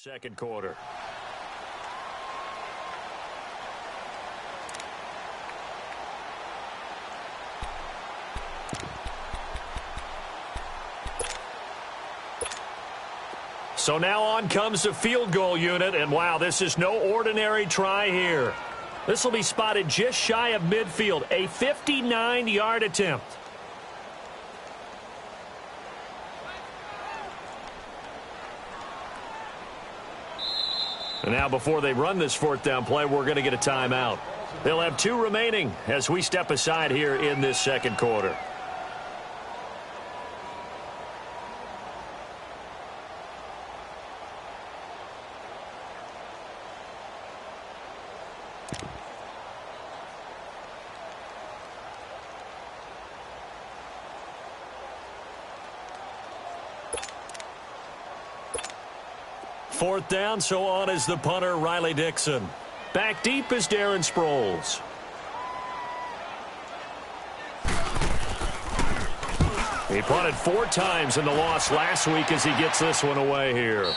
Second quarter. So now on comes the field goal unit, and wow, this is no ordinary try here. This will be spotted just shy of midfield, a 59-yard attempt. And now before they run this fourth down play, we're going to get a timeout. They'll have 2 remaining as we step aside here in this second quarter. Fourth down, so on is the punter, Riley Dixon. Back deep is Darren Sproles. He punted 4 times in the loss last week as he gets this one away here.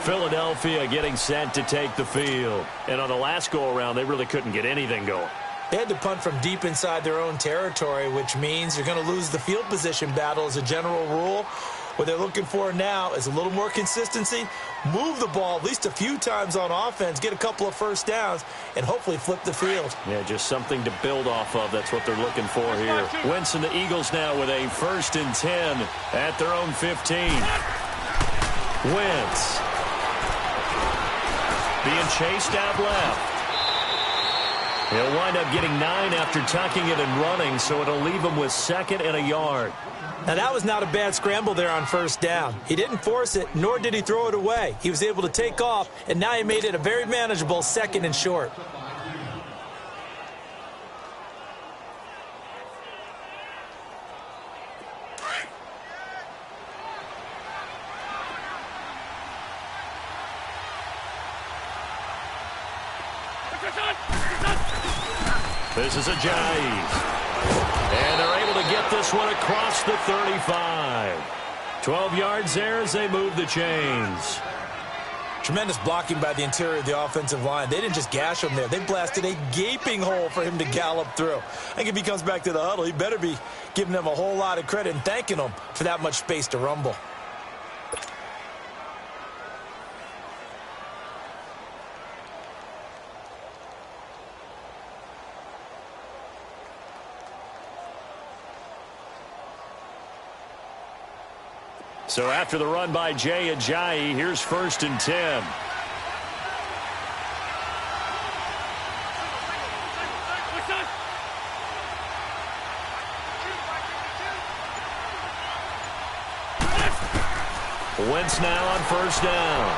Philadelphia getting set to take the field. And on the last go-around, they really couldn't get anything going. They had to punt from deep inside their own territory, which means you're going to lose the field position battle as a general rule. What they're looking for now is a little more consistency, move the ball at least a few times on offense, get a couple of first downs, and hopefully flip the field. Yeah, just something to build off of. That's what they're looking for here. Wentz and the Eagles now with a 1st and 10 at their own 15. Wentz being chased out left. He'll wind up getting 9 after tucking it and running, so it'll leave him with 2nd and a yard. Now, that was not a bad scramble there on 1st down. He didn't force it, nor did he throw it away. He was able to take off, and now he made it a very manageable 2nd and short. This is Ajayi. And they're able to get this one across the 35. 12 yards there as they move the chains. Tremendous blocking by the interior of the offensive line. They didn't just gash him there. They blasted a gaping hole for him to gallop through. I think if he comes back to the huddle, he better be giving them a whole lot of credit and thanking them for that much space to rumble. So after the run by Jay Ajayi, here's 1st and 10. Wentz now on 1st down.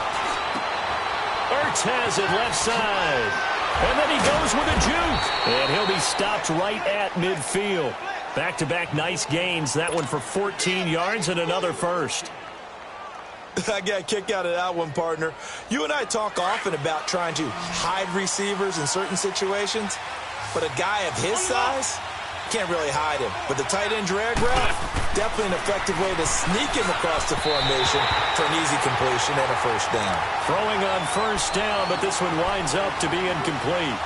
Ertz has it left side. And then he goes with a juke. And he'll be stopped right at midfield. Back-to-back nice gains. That one for 14 yards and another 1st. I got a kick out of that one, partner. You and I talk often about trying to hide receivers in certain situations, but a guy of his size can't really hide him. But the tight end drag route, definitely an effective way to sneak him across the formation for an easy completion and a 1st down. Throwing on 1st down, but this one winds up to be incomplete.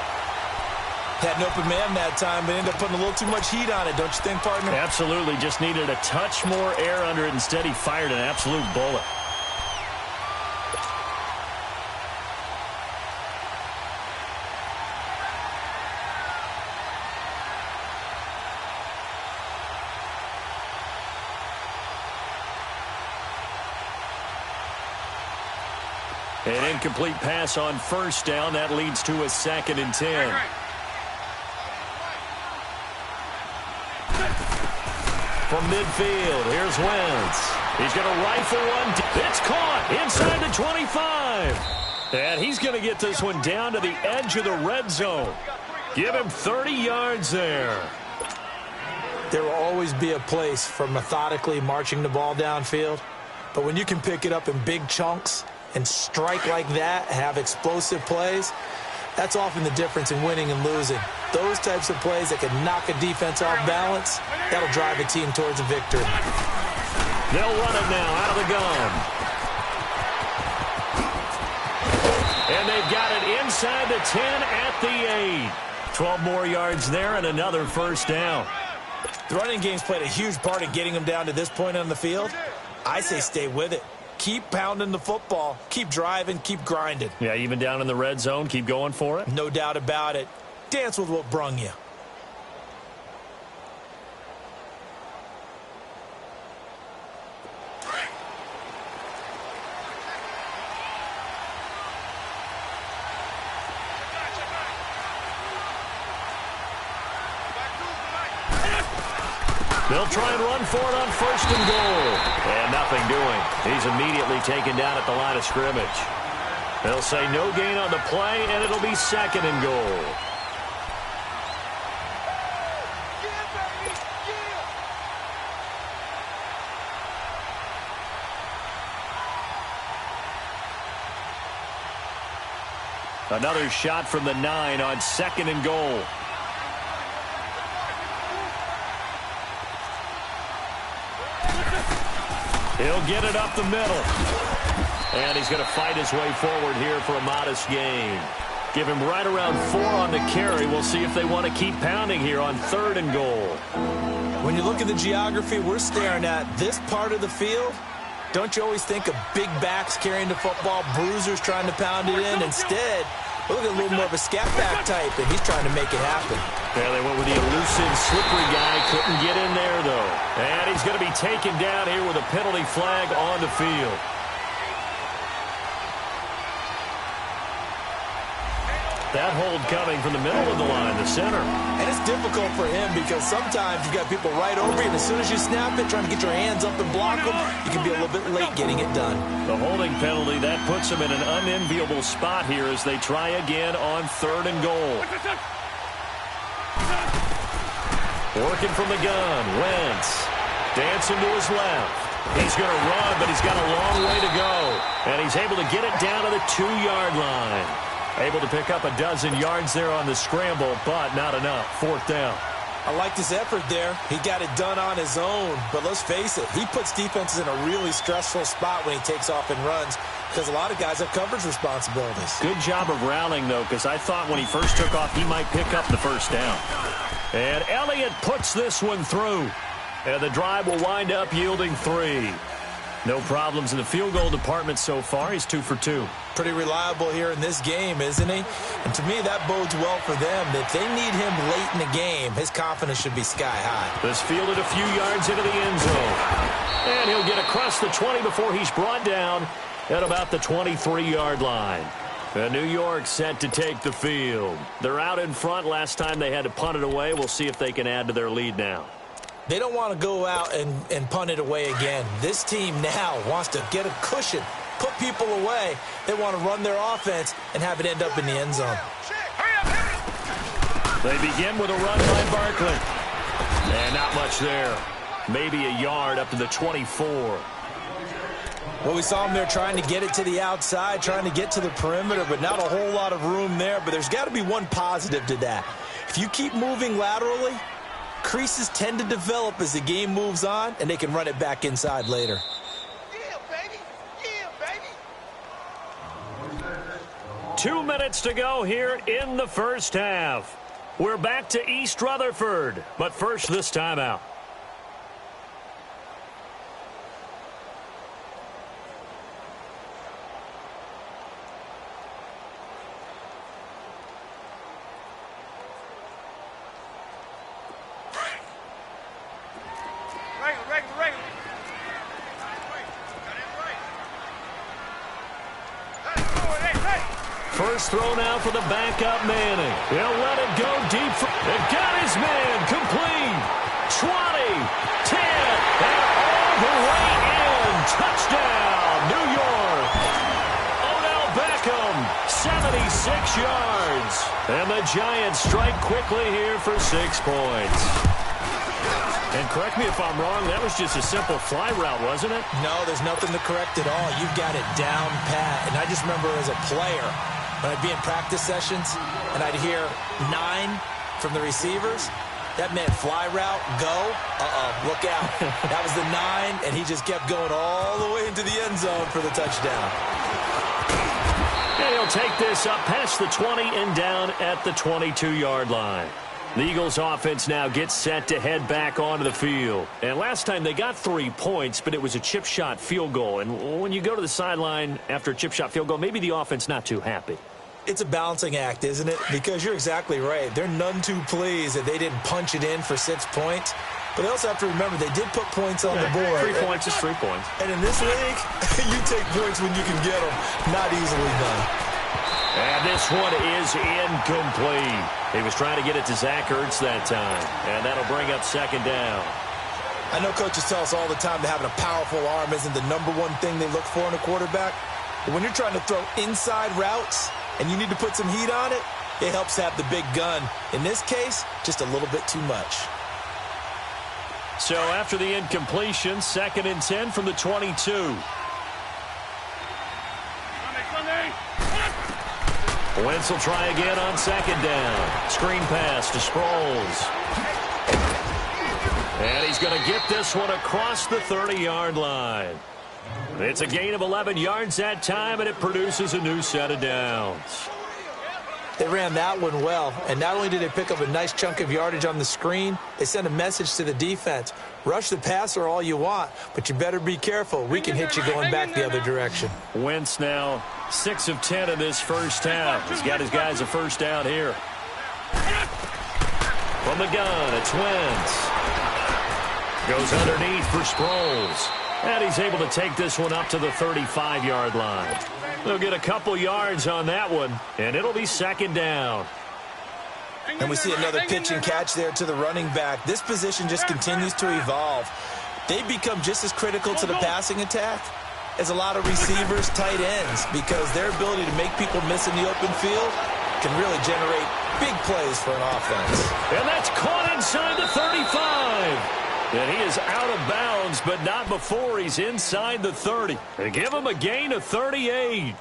Had an open man that time, but ended up putting a little too much heat on it, don't you think, partner? Absolutely. Just needed a touch more air under it. Instead, he fired an absolute bullet. An incomplete pass on 1st down. That leads to a 2nd and 10. From midfield, here's Wentz. He's going to rifle one. It's caught inside the 25. And he's going to get this one down to the edge of the red zone. Give him 30 yards there. There will always be a place for methodically marching the ball downfield. But when you can pick it up in big chunks and strike like that, have explosive plays, that's often the difference in winning and losing. Those types of plays that can knock a defense off balance, that'll drive a team towards a victory. They'll run it now out of the gun. And they've got it inside the 10 at the 8. 12 more yards there and another first down. The running game's played a huge part in getting them down to this point on the field. I say stay with it. Keep pounding the football. Keep driving. Keep grinding. Yeah, even down in the red zone, keep going for it. No doubt about it. Dance with what brung you. They'll try and run for it on first and goal. And nothing doing. He's immediately taken down at the line of scrimmage. They'll say no gain on the play, and it'll be second and goal. Another shot from the 9 on second and goal. He'll get it up the middle. And he's going to fight his way forward here for a modest gain. Give him right around 4 on the carry. We'll see if they want to keep pounding here on third and goal. When you look at the geography we're staring at, this part of the field, don't you always think of big backs carrying the football, bruisers trying to pound it in? Instead, look at a little more of a scat back type, and he's trying to make it happen. Yeah, they went with the elusive, slippery guy. Couldn't get in there, though. And he's going to be taken down here with a penalty flag on the field. That hold coming from the middle of the line, the center. And it's difficult for him because sometimes you've got people right over you, and as soon as you snap it, trying to get your hands up and block them, you can be a little bit late getting it done. The holding penalty, that puts them in an unenviable spot here as they try again on third and goal. Working from the gun, Wentz. Dancing to his left. He's going to run, but he's got a long way to go. And he's able to get it down to the 2-yard line. Able to pick up a dozen yards there on the scramble, but not enough. Fourth down. I liked his effort there. He got it done on his own. But let's face it, he puts defenses in a really stressful spot when he takes off and runs because a lot of guys have coverage responsibilities. Good job of rallying, though, because I thought when he first took off, he might pick up the first down. And Elliott puts this one through. And the drive will wind up yielding 3. No problems in the field goal department so far. He's 2 for 2. Pretty reliable here in this game, isn't he? And to me, that bodes well for them. If they need him late in the game, his confidence should be sky high. This fielded a few yards into the end zone. And he'll get across the 20 before he's brought down at about the 23-yard line. And New York set to take the field. They're out in front. Last time they had to punt it away. We'll see if they can add to their lead now. They don't want to go out and punt it away again. This team now wants to get a cushion, put people away. They want to run their offense and have it end up in the end zone. They begin with a run by Barkley. And not much there. Maybe a yard up to the 24. Well, we saw him there trying to get it to the outside, trying to get to the perimeter, but not a whole lot of room there. But there's got to be one positive to that. If you keep moving laterally, creases tend to develop as the game moves on, and they can run it back inside later. Yeah, baby. Yeah, baby. 2 minutes to go here in the first half. We're back to East Rutherford, but first this timeout. First throw now for the backup Manning. He'll let it go deep. It got his man complete. 20, 10, and all the way in. Touchdown, New York. Odell Beckham, 76 yards. And the Giants strike quickly here for 6 points. And correct me if I'm wrong, that was just a simple fly route, wasn't it? No, there's nothing to correct at all. You've got it down pat. And I just remember as a player, when I'd be in practice sessions and I'd hear 9 from the receivers, That meant fly route, go. Look out. That was the 9, and he just kept going all the way into the end zone for the touchdown. And he'll take this up past the 20 and down at the 22-yard line. The Eagles offense now gets set to head back onto the field. And last time they got 3 points, but it was a chip shot field goal. And when you go to the sideline after a chip shot field goal, maybe the offense not too happy. It's a balancing act, isn't it? Because you're exactly right. They're none too pleased that they didn't punch it in for 6 points. But they also have to remember they did put points on the board. 3 points is 3 points. And in this league, you take points when you can get them. Not easily done. And this one is incomplete. He was trying to get it to Zach Ertz that time. And that'll bring up second down. I know coaches tell us all the time that having a powerful arm isn't the #1 thing they look for in a quarterback. But when you're trying to throw inside routes and you need to put some heat on it, it helps to have the big gun. In this case, just a little bit too much. So after the incompletion, 2nd and 10 from the 22. Wentz will try again on 2nd down. Screen pass to Sproles. And he's going to get this one across the 30-yard line. It's a gain of 11 yards that time, and it produces a new set of downs. They ran that one well, and not only did they pick up a nice chunk of yardage on the screen, they sent a message to the defense. Rush the passer all you want, but you better be careful. We can hit you going back the other direction. Wentz now 6 of 10 in this first half. He's got his guys a first down here. From the gun, it's Wentz. Goes underneath for Sproles. And he's able to take this one up to the 35-yard line. They'll get a couple yards on that one, and it'll be 2nd down. And we see another pitch and catch there to the running back. This position just continues to evolve. They become just as critical to the passing attack as a lot of receivers, tight ends, because their ability to make people miss in the open field can really generate big plays for an offense. And that's caught inside the 35. And he is out of bounds, but not before he's inside the 30. They give him a gain of 38.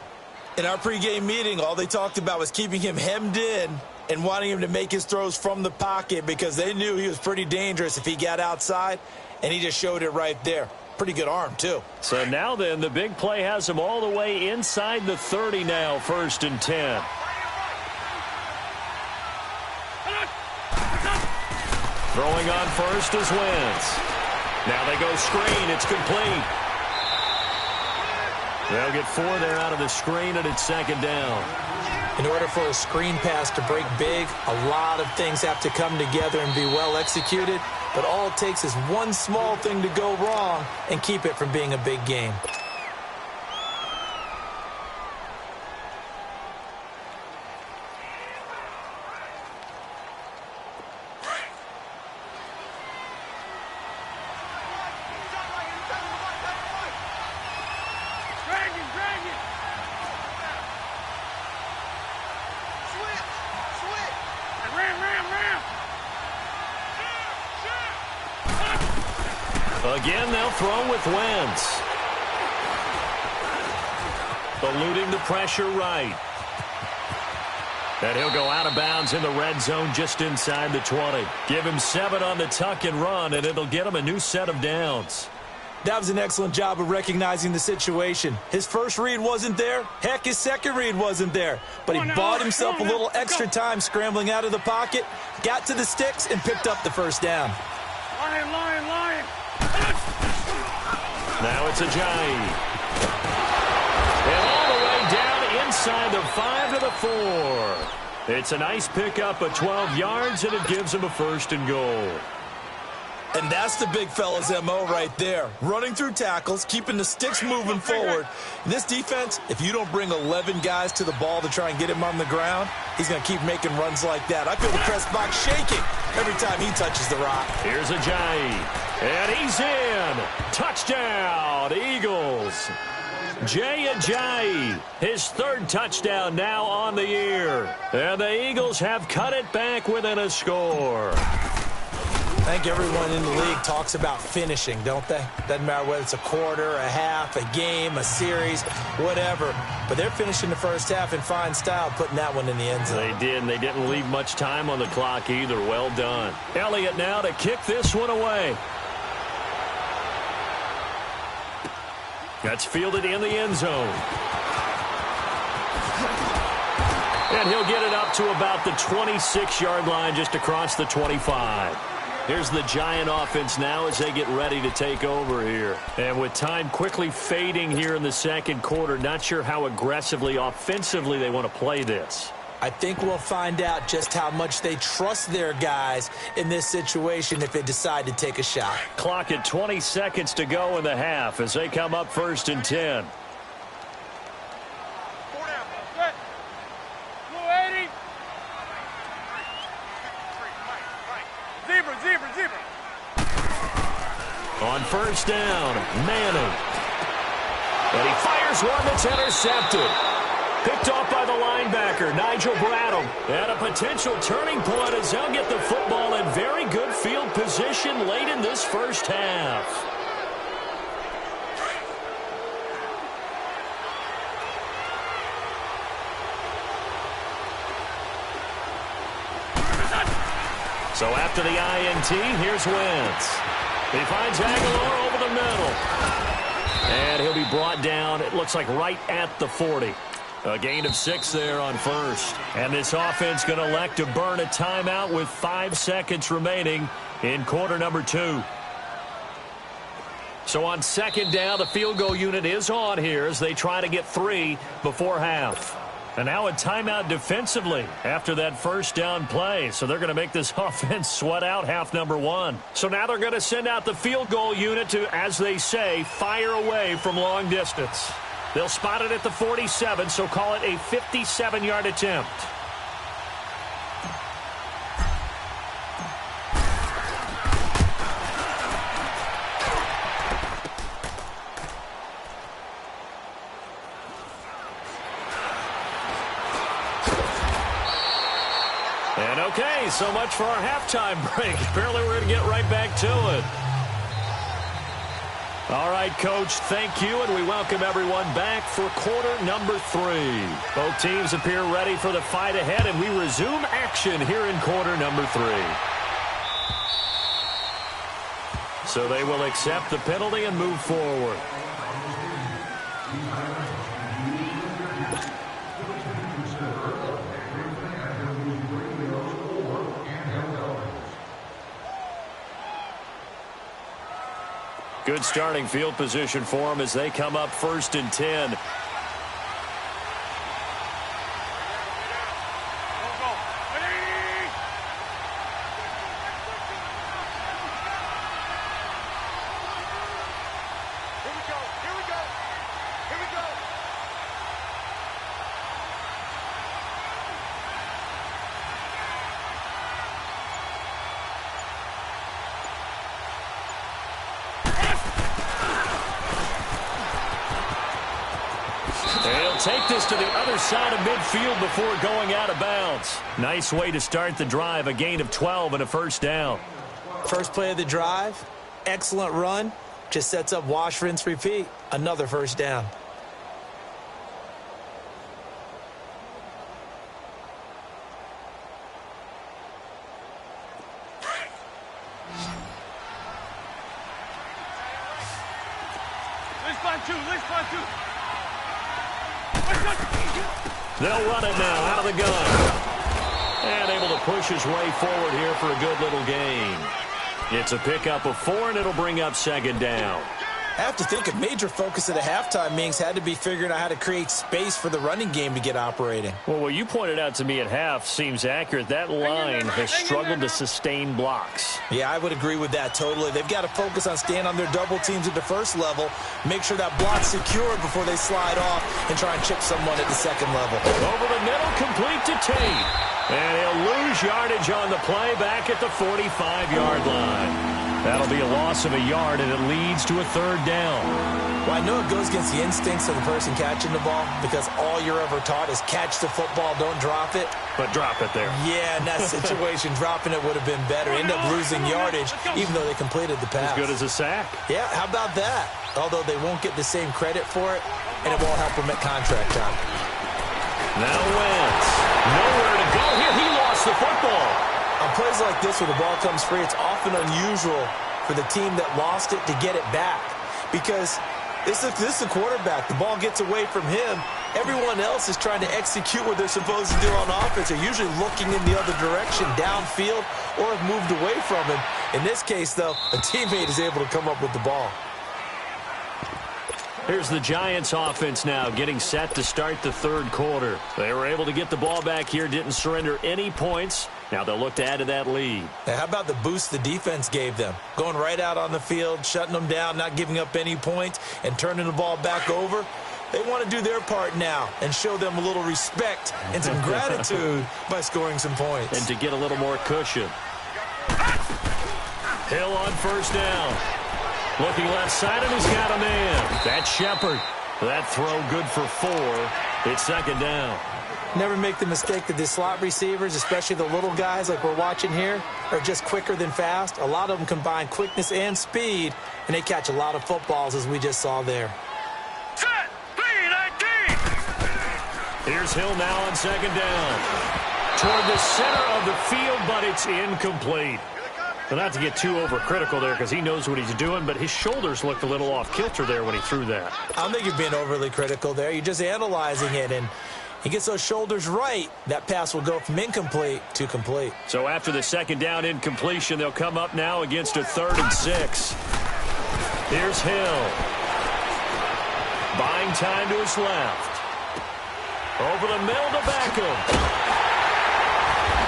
In our pregame meeting, all they talked about was keeping him hemmed in and wanting him to make his throws from the pocket because they knew he was pretty dangerous if he got outside, and he just showed it right there. Pretty good arm, too. So now then, the big play has him all the way inside the 30 now, 1st and 10. Throwing on first is Wentz. Now they go screen. It's complete. They'll get 4 there out of the screen, and it's 2nd down. In order for a screen pass to break big, a lot of things have to come together and be well executed. But all it takes is one small thing to go wrong and keep it from being a big game. Again, they'll throw with Wentz. Eluding the pressure right. And he'll go out of bounds in the red zone just inside the 20. Give him 7 on the tuck and run, and it'll get him a new set of downs. That was an excellent job of recognizing the situation. His first read wasn't there. Heck, his second read wasn't there. But he bought himself a little extra time scrambling out of the pocket, got to the sticks, and picked up the first down. Lion. Now it's Ajayi. And all the way down inside the 5 to the 4. It's a nice pickup of 12 yards, and it gives him a 1st and goal. And that's the big fella's MO right there. Running through tackles, keeping the sticks moving forward. In this defense, if you don't bring 11 guys to the ball to try and get him on the ground, he's going to keep making runs like that. I feel the press box shaking every time he touches the rock. Here's Ajayi. And he's in. Touchdown, Eagles. Jay Ajayi, his 3rd touchdown now on the year. And the Eagles have cut it back within a score. I think everyone in the league talks about finishing, don't they? Doesn't matter whether it's a quarter, a half, a game, a series, whatever. But they're finishing the first half in fine style, putting that one in the end zone. They did, and they didn't leave much time on the clock either. Well done. Elliott now to kick this one away. That's fielded in the end zone. And he'll get it up to about the 26-yard line, just across the 25. Here's the Giant offense now as they get ready to take over here. And with time quickly fading here in the second quarter, not sure how aggressively, offensively they want to play this. I think we'll find out just how much they trust their guys in this situation if they decide to take a shot. Clock at 20 seconds to go in the half as they come up 1st and 10. On 1st down, Manning. And he fires one that's intercepted. Picked off by the linebacker, Nigel Bradham. And a potential turning point as they'll get the football in very good field position late in this first half. So after the INT, here's Wentz. He finds Aguilar over the middle. And he'll be brought down, it looks like right at the 40. A gain of 6 there on 1st. And this offense going to elect to burn a timeout with 5 seconds remaining in quarter number 2. So on 2nd down, the field goal unit is on here as they try to get 3 before half. And now a timeout defensively after that 1st down play. So they're going to make this offense sweat out half number 1. So now they're going to send out the field goal unit to, as they say, fire away from long distance. They'll spot it at the 47, so call it a 57-yard attempt. And okay, so much for our halftime break. Apparently we're going to get right back to it. All right, Coach, thank you, and we welcome everyone back for quarter number 3. Both teams appear ready for the fight ahead, and we resume action here in quarter number 3. So they will accept the penalty and move forward. Good starting field position for them as they come up 1st and 10. Take this to the other side of midfield before going out of bounds. Nice way to start the drive, a gain of 12 and a 1st down. First play of the drive, excellent run, just sets up wash, rinse, repeat. Another 1st down. They'll run it now out of the gun. And able to push his way forward here for a good little gain. It's a pickup of 4, and it'll bring up 2nd down. I have to think a major focus of the halftime means had to be figuring out how to create space for the running game to get operating. Well, what you pointed out to me at half seems accurate. That line has struggled to sustain blocks. Yeah, I would agree with that totally. They've got to focus on staying on their double teams at the 1st level, make sure that block's secure before they slide off and try and chip someone at the 2nd level. Over the middle, complete to Tate. And he'll lose yardage on the play back at the 45-yard line. That'll be a loss of a yard, and it leads to a 3rd down. Well, I know it goes against the instincts of the person catching the ball because all you're ever taught is catch the football, don't drop it. But drop it there. Yeah, in that situation, dropping it would have been better. End up losing yardage, even though they completed the pass. As good as a sack. Yeah, how about that? Although they won't get the same credit for it, and it won't help them at contract time. Now Wentz. Nowhere to go here. He lost the football. On plays like this where the ball comes free, it's often unusual for the team that lost it to get it back because this is the quarterback. The ball gets away from him. Everyone else is trying to execute what they're supposed to do on offense. They're usually looking in the other direction, downfield, or have moved away from him. In this case, though, a teammate is able to come up with the ball. Here's the Giants offense now getting set to start the third quarter. They were able to get the ball back here, didn't surrender any points. Now they'll look to add to that lead. Now, how about the boost the defense gave them? Going right out on the field, shutting them down, not giving up any points, and turning the ball back over. They want to do their part now and show them a little respect and some gratitude by scoring some points. And to get a little more cushion. Hill on first down. Looking left side, and he's got a man. That's Shepard. That throw good for 4. It's second down. Never make the mistake that the slot receivers, especially the little guys like we're watching here, are just quicker than fast. A lot of them combine quickness and speed, and they catch a lot of footballs, as we just saw there. Set, B-19. Here's Hill now on second down. Toward the center of the field, but it's incomplete. Well, not to get too overcritical there because he knows what he's doing, but his shoulders looked a little off kilter there when he threw that. I don't think you're being overly critical there. You're just analyzing it, and he gets those shoulders right. That pass will go from incomplete to complete. So after the second down incompletion, they'll come up now against a 3rd and 6. Here's Hill. Buying time to his left. Over the middle to Beckham.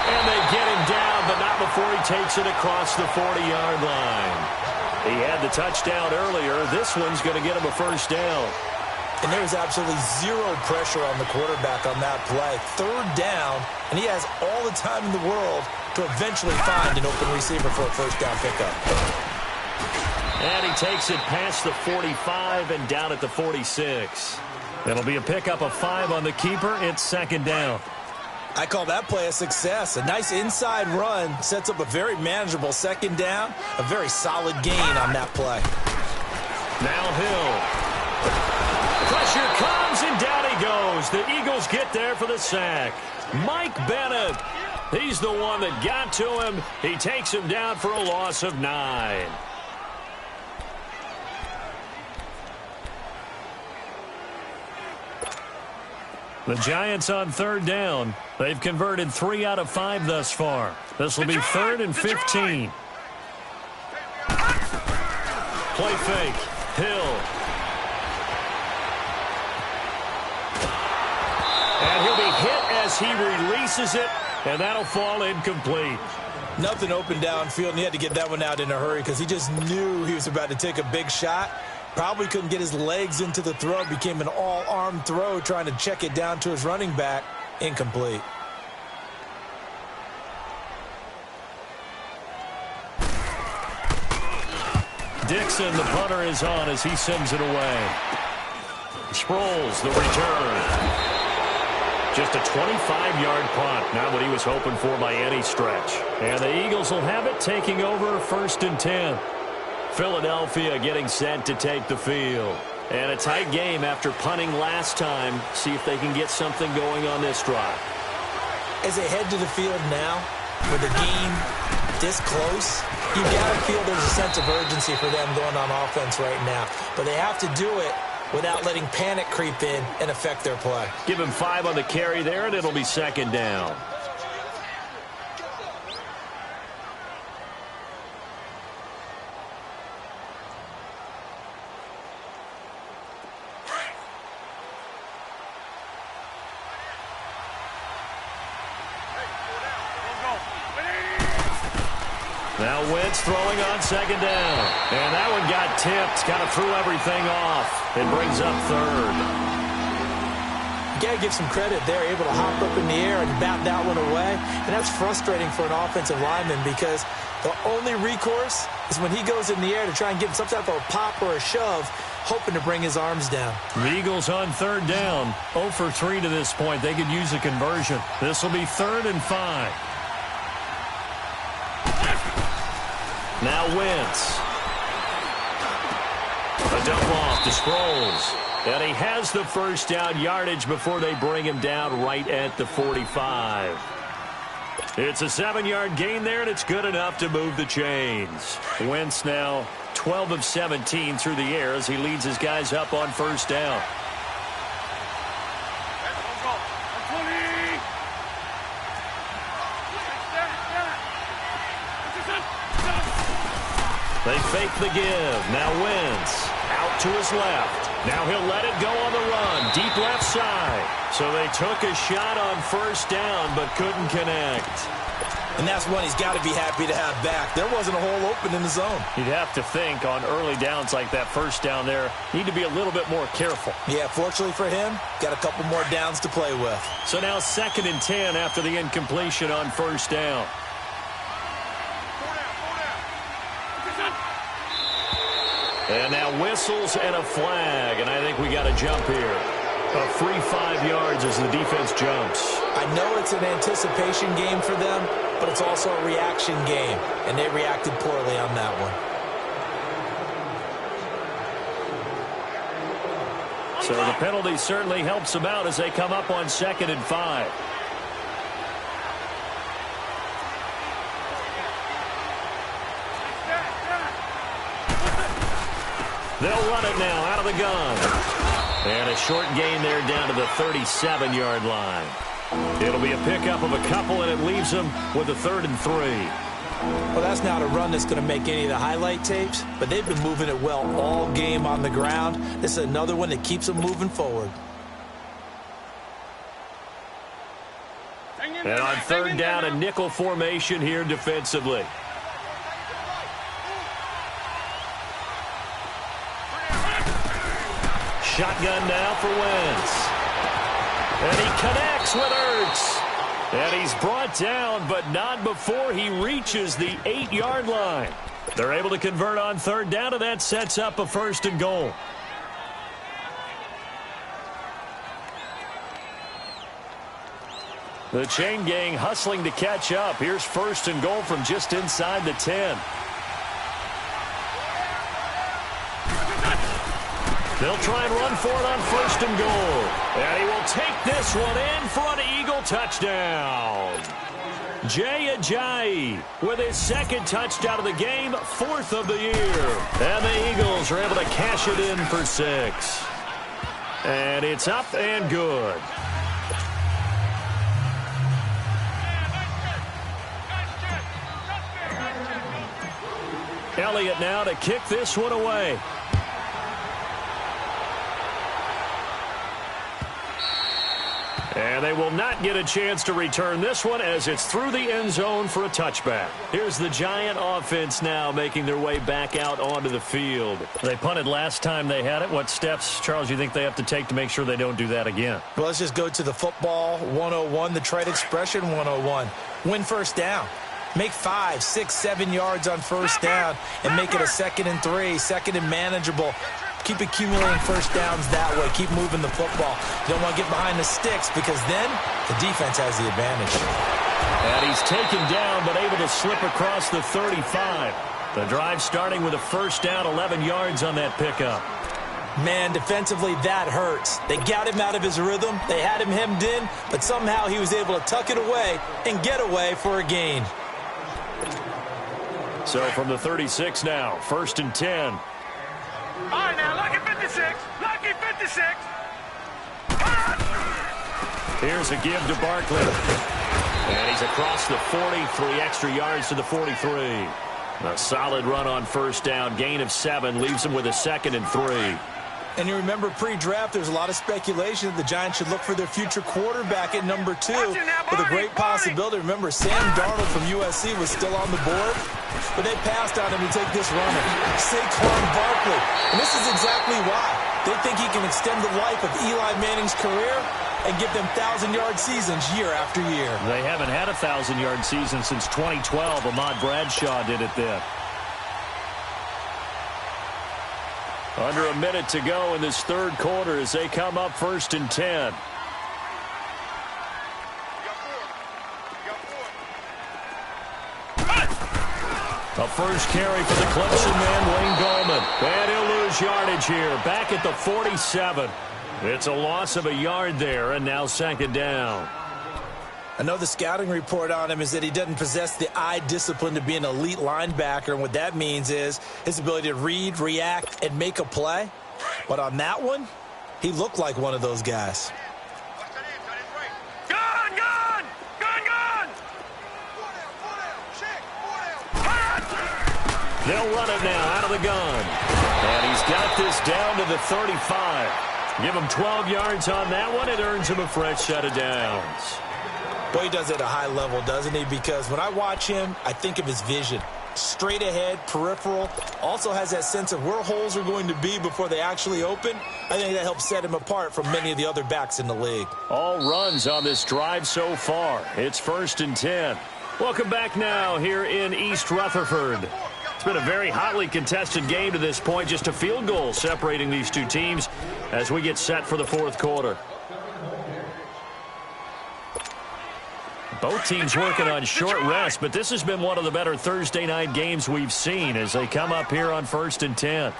And they get him down, but not before he takes it across the 40-yard line. He had the touchdown earlier. This one's going to get him a first down. And there was absolutely zero pressure on the quarterback on that play. 3rd down, and he has all the time in the world to eventually find an open receiver for a first down pickup. And he takes it past the 45 and down at the 46. It'll be a pickup of 5 on the keeper. It's second down. I call that play a success. A nice inside run sets up a very manageable second down. A very solid gain on that play. Now Hill. Pressure comes, and down he goes. The Eagles get there for the sack. Mike Bennett. He's the one that got to him. He takes him down for a loss of 9. The Giants on 3rd down. They've converted 3 out of 5 thus far. This will be 3rd and 15. Play fake. Hill. And he'll be hit as he releases it, and that'll fall incomplete. Nothing open downfield, and he had to get that one out in a hurry because he just knew he was about to take a big shot. Probably couldn't get his legs into the throw. Became an all-arm throw trying to check it down to his running back. Incomplete. Dixon, the punter, is on as he sends it away. Sproles, the return. Just a 25-yard punt. Not what he was hoping for by any stretch. And the Eagles will have it, taking over 1st and 10. Philadelphia getting set to take the field. And a tight game after punting last time. See if they can get something going on this drive. As they head to the field now, with the game this close, you got to feel there's a sense of urgency for them going on offense right now. But they have to do it without letting panic creep in and affect their play. Give him 5 on the carry there, and it'll be second down. Now Wentz throwing on second down. And that one got tipped. Kind of threw everything off. It brings up 3rd. got to give some credit there, able to hop up in the air and bat that one away. And that's frustrating for an offensive lineman because the only recourse is when he goes in the air to try and get some type of a pop or a shove, hoping to bring his arms down. The Eagles on third down, 0 for 3 to this point. They could use a conversion. This will be 3rd and 5. Now Wentz. A dump off to Sproles. And he has the first down yardage before they bring him down right at the 45. It's a 7-yard gain there, and it's good enough to move the chains. Wentz now 12 of 17 through the air as he leads his guys up on first down. They fake the give. Now Wentz out to his left. Now he'll let it go on the run. Deep left side. So they took a shot on first down but couldn't connect. And that's one he's got to be happy to have back. There wasn't a hole open in the zone. You'd have to think on early downs like that first down there, need to be a little bit more careful. Yeah, fortunately for him, got a couple more downs to play with. So now 2nd and 10 after the incompletion on first down. And now whistles and a flag, and I think we got a jump here. A free 5 yards as the defense jumps. I know it's an anticipation game for them, but it's also a reaction game, and they reacted poorly on that one. So the penalty certainly helps them out as they come up on 2nd and 5. They'll run it now out of the gun. And a short gain there down to the 37-yard line. It'll be a pickup of a couple, and it leaves them with a 3rd and 3. Well, that's not a run that's going to make any of the highlight tapes, but they've been moving it well all game on the ground. This is another one that keeps them moving forward. And on 3rd down, a nickel formation here defensively. Shotgun now for Wentz. And he connects with Ertz. And he's brought down, but not before he reaches the 8-yard line. They're able to convert on 3rd down, and that sets up a 1st and goal. The chain gang hustling to catch up. Here's 1st and goal from just inside the 10. They'll try and run for it on 1st and goal. And he will take this one in for an Eagle touchdown. Jay Ajayi with his 2nd touchdown of the game, 4th of the year. And the Eagles are able to cash it in for 6. And it's up and good. Elliott now to kick this one away. And they will not get a chance to return this one as it's through the end zone for a touchback. Here's the Giant offense now making their way back out onto the field. They punted last time they had it. What steps, Charles, you think they have to take to make sure they don't do that again? Well, let's just go to the football 101, the trade expression 101. Win first down. Make 5, 6, 7 yards on first down and make it a 2nd and 3, 2nd and manageable. Keep accumulating first downs that way. Keep moving the football. You don't want to get behind the sticks because then the defense has the advantage. And he's taken down but able to slip across the 35. The drive starting with a first down, 11 yards on that pickup. Man, defensively, that hurts. They got him out of his rhythm. They had him hemmed in, but somehow he was able to tuck it away and get away for a gain. So from the 36 now, 1st and 10. All right, now, lucky 56. Lucky 56. Here's a give to Barkley. And he's across the 40, 3 extra yards to the 43. A solid run on first down. Gain of 7 leaves him with a 2nd and 3. And you remember pre-draft, there's a lot of speculation that the Giants should look for their future quarterback at number 2 with a great possibility. Remember, Sam Darnold from USC was still on the board, but they passed on him to take this runner, Saquon Barkley. And this is exactly why. They think he can extend the life of Eli Manning's career and give them 1,000-yard seasons year after year. They haven't had a 1,000-yard season since 2012. Ahmad Bradshaw did it then. Under a minute to go in this third quarter as they come up 1st and 10. A first carry for the Clemson man, Wayne Gallman. And he'll lose yardage here. Back at the 47. It's a loss of a yard there, and now 2nd down. I know the scouting report on him is that he doesn't possess the eye discipline to be an elite linebacker, and what that means is his ability to read, react, and make a play. But on that one, he looked like one of those guys. Gun, gun! Gun, gun! They'll run it now out of the gun. And he's got this down to the 35. Give him 12 yards on that one. It earns him a fresh set of downs. Boy, he does it at a high level, doesn't he? Because when I watch him, I think of his vision. Straight ahead, peripheral. Also has that sense of where holes are going to be before they actually open. I think that helps set him apart from many of the other backs in the league. All runs on this drive so far. It's 1st and 10. Welcome back now here in East Rutherford. It's been a very hotly contested game to this point. Just a field goal separating these two teams as we get set for the fourth quarter. Both teams working on short rest, but this has been one of the better Thursday night games we've seen as they come up here on 1st and 10.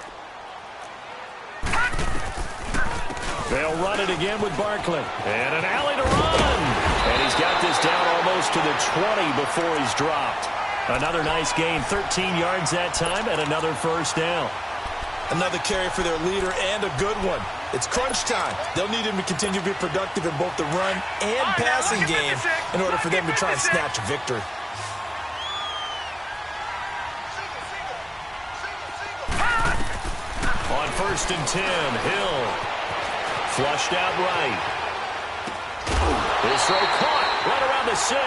They'll run it again with Barkley. And an alley to run. And he's got this down almost to the 20 before he's dropped. Another nice gain, 13 yards that time, and another first down. Another carry for their leader and a good one. It's crunch time. They'll need him to continue to be productive in both the run and passing game in order for them to try and snatch a victory. On 1st and 10, Hill. Flushed out right. His throw caught right around the 6.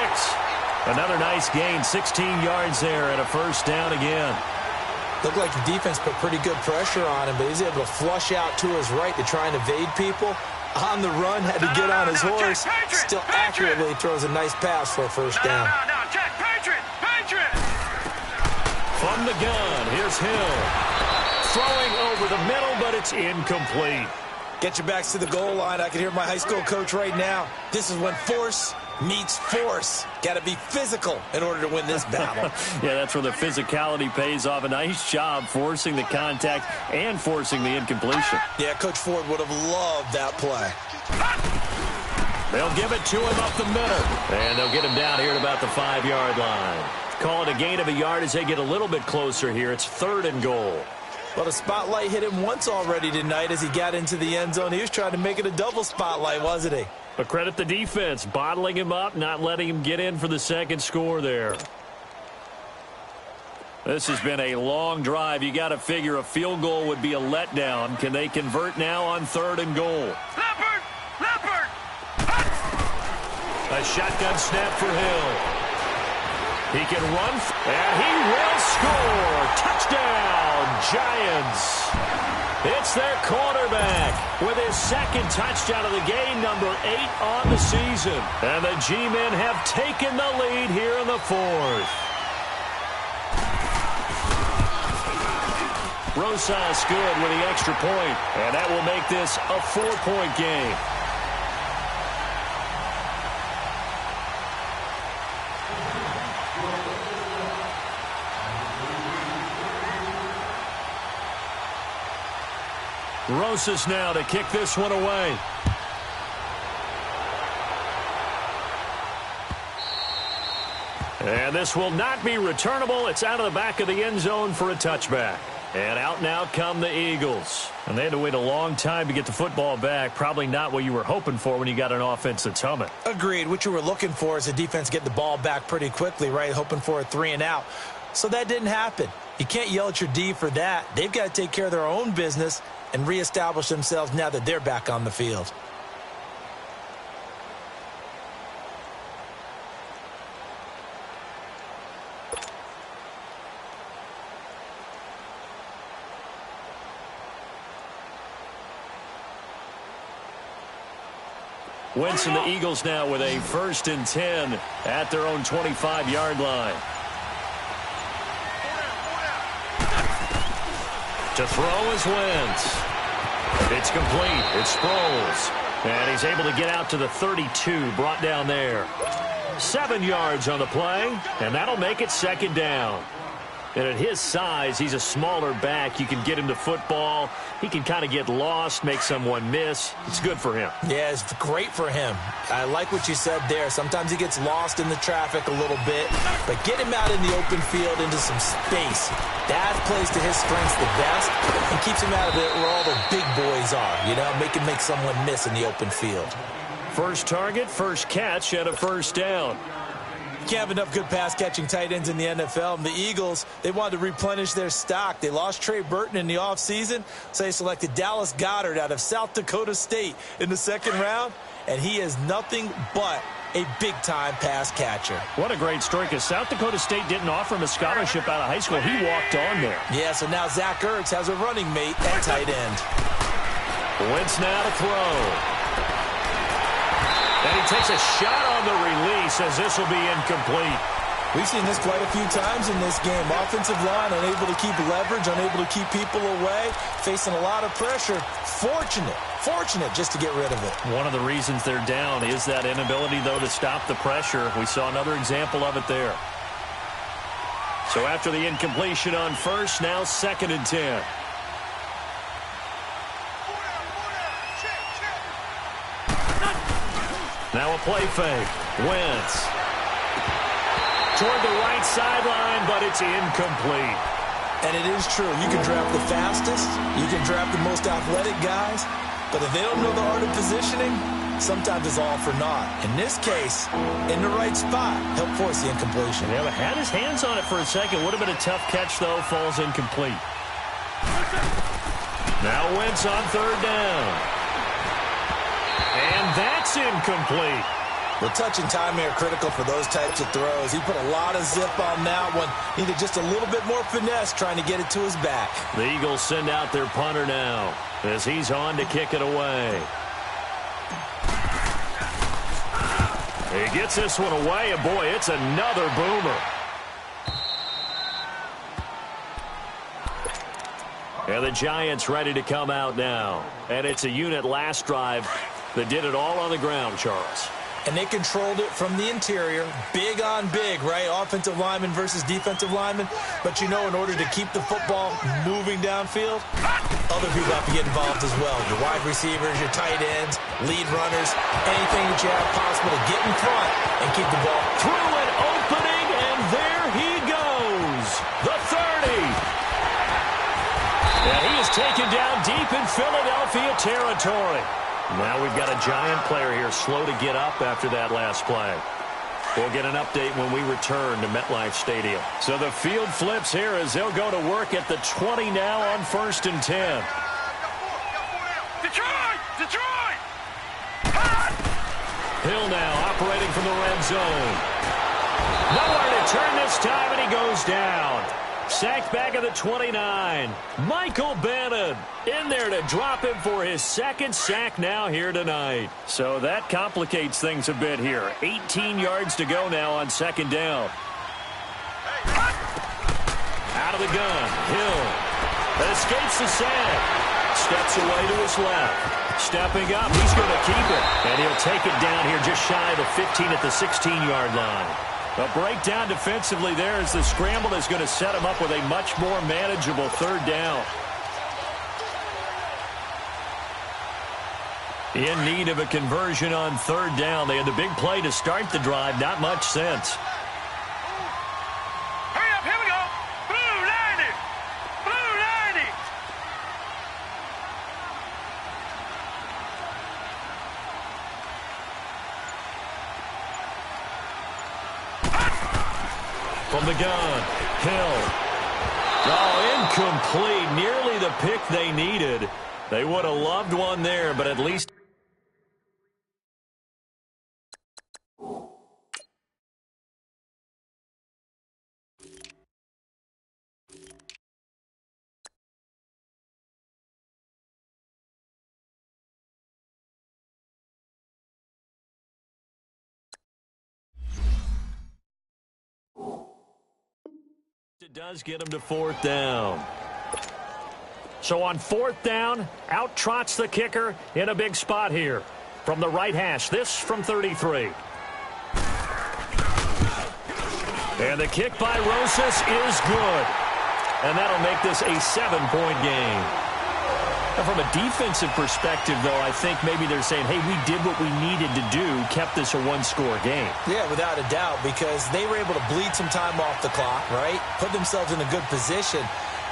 Another nice gain, 16 yards there and a first down again. Looked like the defense put pretty good pressure on him, but he's able to flush out to his right to try and evade people. On the run, had to get on his horse. Still accurately throws a nice pass for a first down. Check, Patriot! From the gun, here's Hill. Throwing over the middle, but it's incomplete. Get your backs to the goal line. I can hear my high school coach right now. This is when force meets force. Got to be physical in order to win this battle. Yeah, that's where the physicality pays off. A nice job forcing the contact and forcing the incompletion. Yeah, Coach Ford would have loved that play. They'll give it to him up the middle. And they'll get him down here at about the 5-yard line. Call it a gain of a yard as they get a little bit closer here. It's 3rd and goal. Well, the spotlight hit him once already tonight as he got into the end zone. He was trying to make it a double spotlight, wasn't he? But credit the defense, bottling him up, not letting him get in for the second score there. This has been a long drive. You got to figure a field goal would be a letdown. Can they convert now on 3rd and goal? Leopard! A shotgun snap for Hill. He can run, and he will score. Touchdown, Giants. It's their quarterback with his second touchdown of the game, number 8 on the season. And the G-men have taken the lead here in the 4th. Rosas good with the extra point, and that will make this a 4-point game. Rosas now to kick this one away. And this will not be returnable. It's out of the back of the end zone for a touchback. And out now come the Eagles. And they had to wait a long time to get the football back. Probably not what you were hoping for when you got an offense that's humming. Agreed. What you were looking for is the defense get the ball back pretty quickly, right? Hoping for a 3 and out. So that didn't happen. You can't yell at your D for that. They've got to take care of their own business and reestablish themselves now that they're back on the field. Wentz and the Eagles now with a 1st and 10 at their own 25-yard line. To throw is Wentz. It's complete. It's Sproles. And he's able to get out to the 32, brought down there. 7 yards on the play, and that'll make it 2nd down. And at his size, he's a smaller back. You can get him to football. He can kind of get lost, make someone miss. It's good for him. Yeah, it's great for him. I like what you said there. Sometimes he gets lost in the traffic a little bit, but get him out in the open field into some space. That plays to his strengths the best and keeps him out of it where all the big boys are, you know, make someone miss in the open field. First target, first catch, and a 1st down. Can't have enough good pass-catching tight ends in the NFL. And the Eagles, they wanted to replenish their stock. They lost Trey Burton in the offseason, so they selected Dallas Goedert out of South Dakota State in the 2nd round, and he is nothing but a big-time pass catcher. What a great story, because South Dakota State didn't offer him a scholarship out of high school. He walked on there. Yeah, so now Zach Ertz has a running mate at tight end. Wentz now to throw. And he takes a shot on the release as this will be incomplete. We've seen this quite a few times in this game. Offensive line unable to keep leverage, unable to keep people away, facing a lot of pressure. Fortunate just to get rid of it. One of the reasons they're down is that inability, though, to stop the pressure. We saw another example of it there. So after the incompletion on 1st, now 2nd and 10. Now a play fake. Wentz. Toward the right sideline, but it's incomplete. And it is true. You can draft the fastest. You can draft the most athletic guys. But if they don't know the art of positioning, sometimes it's all for naught. In this case, in the right spot, help force the incompletion. Yeah, but had his hands on it for a second. Would have been a tough catch, though. Falls incomplete. Now Wentz on 3rd down. And that's incomplete. The touch and time are critical for those types of throws. He put a lot of zip on that one. Needed just a little bit more finesse trying to get it to his back. The Eagles send out their punter now as he's on to kick it away. He gets this one away, and boy, it's another boomer. And the Giants ready to come out now. And it's a unit last drive that did it all on the ground, Charles. And they controlled it from the interior, big on big, right? Offensive lineman versus defensive lineman. But, you know, in order to keep the football moving downfield, other people have to get involved as well. Your wide receivers, your tight ends, lead runners, anything that you have possible to get in front and keep the ball. Through an opening, and there he goes. The 30. And he is taken down deep in Philadelphia territory. Now we've got a Giant player here slow to get up after that last play. We'll get an update when we return to MetLife Stadium. So the field flips here as they'll go to work at the 20 now on 1st and 10. Detroit! Hill now operating from the red zone. Nowhere to turn this time, and he goes down. Sacked back at the 29. Michael Bannon in there to drop him for his 2nd sack now here tonight. So that complicates things a bit here. 18 yards to go now on 2nd down. Out of the gun. Hill escapes the sack. Steps away to his left. Stepping up. He's going to keep it. And he'll take it down here just shy of the 15 at the 16-yard line. A breakdown defensively there as the scramble is going to set him up with a much more manageable 3rd down. In need of a conversion on 3rd down. They had the big play to start the drive. Not much sense. Hurry up, here we go. Blue 90. Blue 90. From the gun, Hill. Oh, incomplete. Nearly the pick they needed. They would have loved one there, but at least It does get him to fourth down. So on fourth down, out trots the kicker in a big spot here. From the right hash, this from 33. And the kick by Rosas is good. And that'll make this a 7-point game. Now from a defensive perspective, though, I think maybe they're saying, hey, we did what we needed to do, kept this a one-score game. Yeah, without a doubt, because they were able to bleed some time off the clock, right? Put themselves in a good position,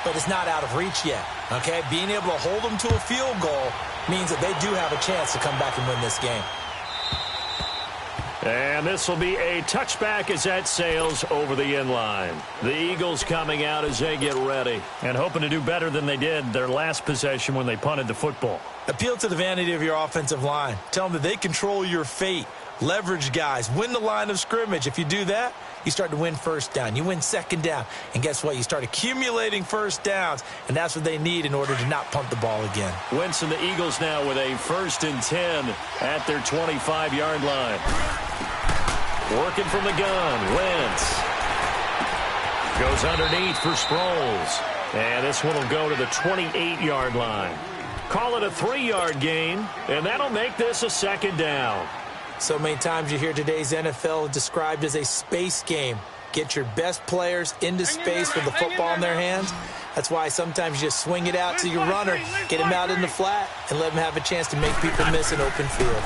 but it's not out of reach yet, okay? Being able to hold them to a field goal means that they do have a chance to come back and win this game. And this will be a touchback as that sails over the end line. The Eagles coming out as they get ready and hoping to do better than they did their last possession when they punted the football. Appeal to the vanity of your offensive line. Tell them that they control your fate. Leverage guys. Win the line of scrimmage. If you do that, you start to win first down. You win second down. And guess what? You start accumulating first downs, and that's what they need in order to not punt the ball again. Wentz and the Eagles now with a 1st and 10 at their 25-yard line. Working from the gun, Wentz. Goes underneath for Sproles. And this one will go to the 28-yard line. Call it a 3-yard gain, and that'll make this a 2nd down. So many times you hear today's NFL described as a space game. Get your best players into space with the football in their hands. That's why sometimes you just swing it out to your runner, get him out in the flat, and let him have a chance to make people miss an open field.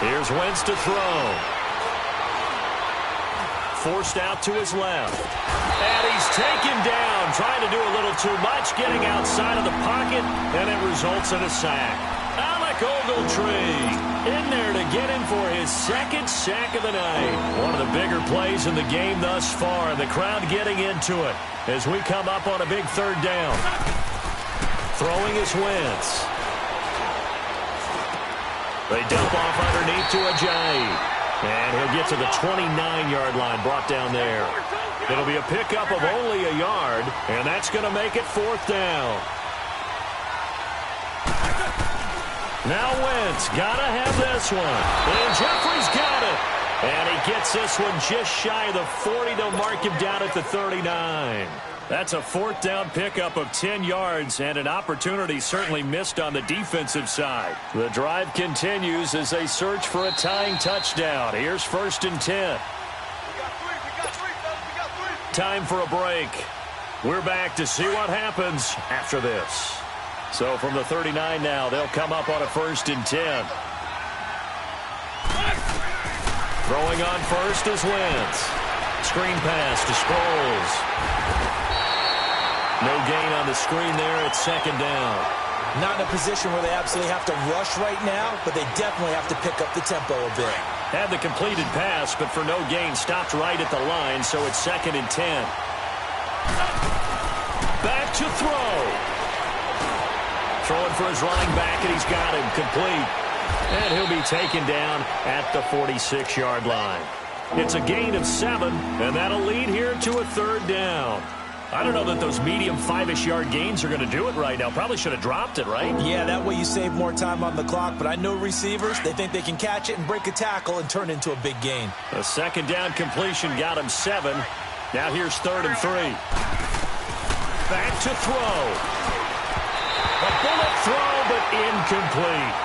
Here's Wentz to throw. Forced out to his left. And he's taken down, trying to do a little too much, getting outside of the pocket, and it results in a sack. Alec Ogletree in there to get him for his 2nd sack of the night. One of the bigger plays in the game thus far, and the crowd getting into it as we come up on a big 3rd down. Throwing is Wentz. They dump off underneath to Ajayi. And he'll get to the 29-yard line, brought down there. It'll be a pickup of only a yard, and that's going to make it 4th down. Now Wentz, got to have this one. And Jeffrey's got it. And he gets this one just shy of the 40 to mark him down at the 39. That's a 4th down pickup of 10 yards and an opportunity certainly missed on the defensive side. The drive continues as they search for a tying touchdown. Here's 1st and 10. Time for a break. We're back to see what happens after this. So from the 39 now, they'll come up on a 1st and 10. Throwing on first is Wentz. Screen pass to Sproles. No gain on the screen there at 2nd down. Not in a position where they absolutely have to rush right now, but they definitely have to pick up the tempo a bit. Had the completed pass, but for no gain, stopped right at the line, so it's 2nd and 10. Back to throw. Throwing for his running back, and he's got him complete. And he'll be taken down at the 46-yard line. It's a gain of 7, and that'll lead here to a 3rd down. I don't know that those medium 5-ish yard gains are going to do it right now. Probably should have dropped it, right? Yeah, that way you save more time on the clock. But I know receivers, they think they can catch it and break a tackle and turn it into a big gain. A 2nd down completion got him 7. Now here's 3rd and 3. Back to throw. A bullet throw, but incomplete.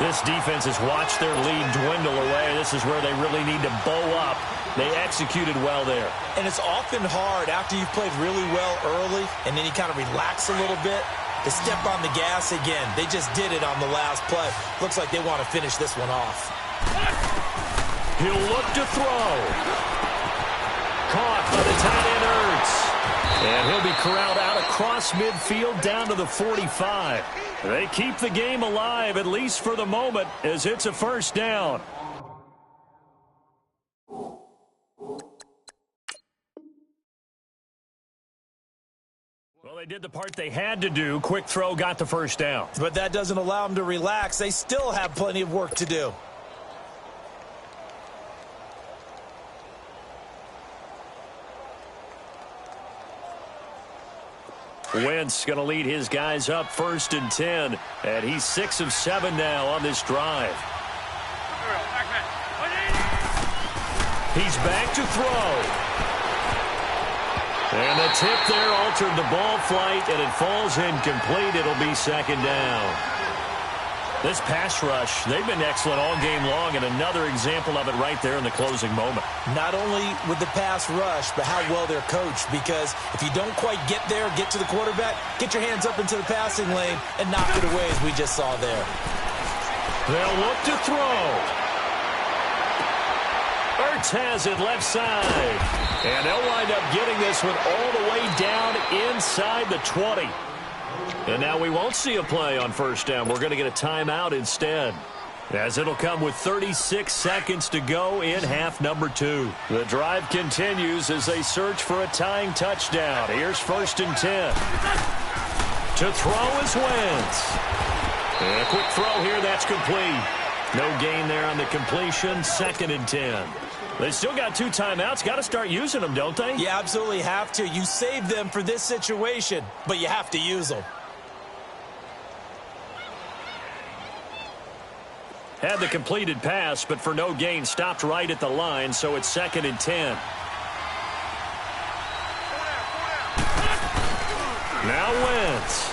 This defense has watched their lead dwindle away. This is where they really need to bow up. They executed well there. And it's often hard after you've played really well early and then you kind of relax a little bit to step on the gas again. They just did it on the last play. Looks like they want to finish this one off. He'll look to throw. Caught by the tight end Ertz. And he'll be corralled out across midfield down to the 45. They keep the game alive, at least for the moment, as it's a 1st down. Well, they did the part they had to do. Quick throw got the 1st down. But that doesn't allow them to relax. They still have plenty of work to do. Wentz going to lead his guys up 1st and 10. And he's 6 of 7 now on this drive. He's back to throw. And the tip there altered the ball flight, and it falls incomplete. It'll be second down. This pass rush, they've been excellent all game long, and another example of it right there in the closing moment. Not only with the pass rush, but how well they're coached, because if you don't quite get there, get to the quarterback, get your hands up into the passing lane and knock it away as we just saw there. They'll look to throw. Ertz has it left side. And they'll wind up getting this one all the way down inside the 20. And now we won't see a play on first down. We're going to get a timeout instead, as it'll come with 36 seconds to go in half number 2. The drive continues as they search for a tying touchdown. Here's 1st and 10. To throw is Wentz. And a quick throw here, that's complete. No gain there on the completion, 2nd and 10. They still got 2 timeouts. Got to start using them, don't they? You absolutely have to. You save them for this situation, but you have to use them. Had the completed pass, but for no gain, stopped right at the line, so it's 2nd and 10. Now Wentz.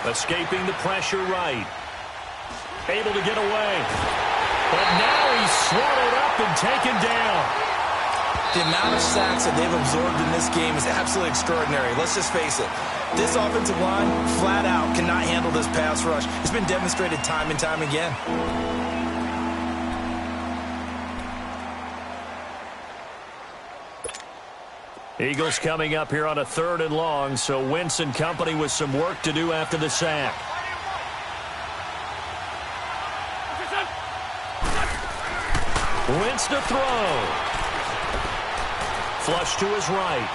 Escaping the pressure right. Able to get away. But now he's swallowed up and taken down. The amount of sacks that they've absorbed in this game is absolutely extraordinary. Let's just face it. This offensive line, flat out, cannot handle this pass rush. It's been demonstrated time and time again. Eagles coming up here on a 3rd and long, so Wentz and company with some work to do after the sack. Wentz to throw. Flush to his right.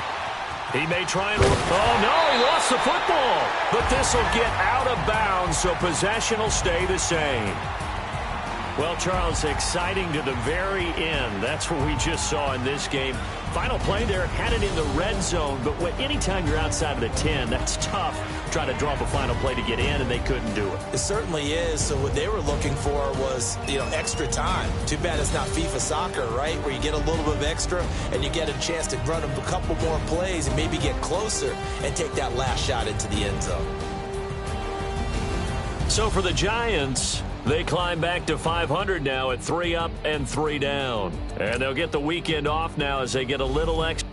He may try and... Oh, no, he lost the football. But this will get out of bounds, so possession will stay the same. Well, Charles, exciting to the very end. That's what we just saw in this game. Final play there, had it in the red zone, but anytime you're outside of the 10, that's tough. Trying to draw up a final play to get in, and they couldn't do it. It certainly is. So what they were looking for was, extra time. Too bad it's not FIFA soccer, right, where you get a little bit of extra and you get a chance to run a couple more plays and maybe get closer and take that last shot into the end zone. So for the Giants, they climb back to 500 now at 3 up and 3 down. And they'll get the weekend off now as they get a little extra.